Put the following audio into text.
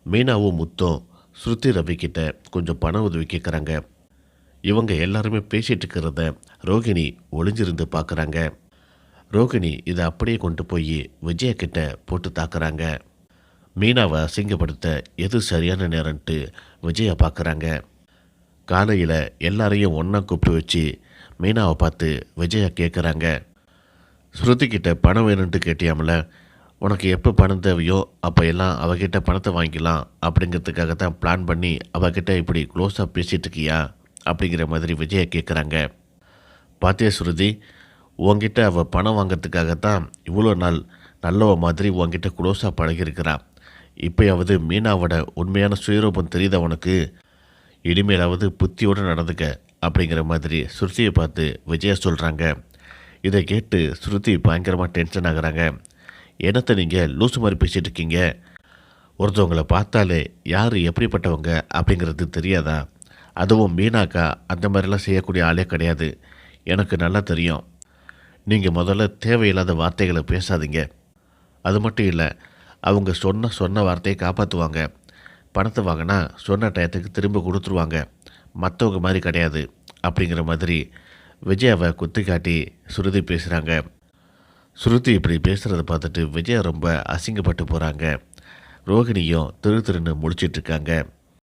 மீனாவும் முத்தும் ஸ்ருதி ரவிக்கிட்ட கொஞ்சம் பண உதவி கேட்குறாங்க. இவங்க எல்லாருமே பேசிகிட்டு இருக்கிறத ரோகிணி ஒளிஞ்சிருந்து பார்க்குறாங்க. ரோகிணி இதை அப்படியே கொண்டு போய் விஜயா கிட்ட போட்டு தாக்குறாங்க. மீனாவை அசிங்கப்படுத்த எது சரியான நேரம்ட்டு விஜயா பார்க்குறாங்க. காலையில் எல்லாரையும் ஒன்றா கூப்பிட்டு வச்சு மீனாவை பார்த்து விஜயா கேட்குறாங்க. ஸ்ருதிக்கிட்ட பணம் வேணும்ன்ட்டு கேட்டியாமல, உனக்கு எப்போ பணம் தேவையோ அப்போ எல்லாம் அவகிட்ட பணத்தை வாங்கிக்கலாம் அப்படிங்கிறதுக்காக தான் பிளான் பண்ணி அவகிட்ட இப்படி க்ளோஸாக பேசிகிட்டு இருக்கியா அப்படிங்கிற மாதிரி விஜயா கேட்குறாங்க. பாத்தியா ஸ்ருதி, உங்ககிட்ட அவள் பணம் வாங்கிறதுக்காகத்தான் இவ்வளோ நாள் நல்லவ மாதிரி உங்ககிட்ட க்ளோஸாக பழகிருக்கிறான். இப்போயாவது மீனாவோட உண்மையான சுயரூபம் தெரியுதா உனக்கு? இனிமேலாவது புத்தியோடு நடந்துக்க அப்படிங்கிற மாதிரி ஸ்ருதியை பார்த்து விஜயா சொல்கிறாங்க. இதை கேட்டு ஸ்ருதி பயங்கரமாக டென்ஷன் ஆகுறாங்க. என்னத்தை நீங்கள் லூசு மாதிரி பேசிகிட்டு இருக்கீங்க? ஒருத்தவங்களை பார்த்தாலே யார் எப்படிப்பட்டவங்க அப்படிங்கிறது தெரியாதா? அதுவும் மீனாக்கா அந்த மாதிரிலாம் செய்யக்கூடிய ஆளே கிடையாது, எனக்கு நல்லா தெரியும். நீங்கள் முதல்ல தேவையில்லாத வார்த்தைகளை பேசாதீங்க. அது மட்டும் இல்லை, அவங்க சொன்ன வார்த்தையை காப்பாற்றுவாங்க. பணத்தை வாங்கினா சொன்ன டயத்துக்கு திரும்ப கொடுத்துருவாங்க. மற்றவங்க மாதிரி கிடையாது அப்படிங்கிற மாதிரி விஜயாவை குத்தி காட்டி ஸ்ருதி பேசுகிறாங்க. ஸ்ருதி இப்படி பேசுகிறத பார்த்துட்டு விஜயா ரொம்ப அசிங்கப்பட்டு போகிறாங்க. ரோகிணியும் திருன்னு முழிச்சிட்ருக்காங்க.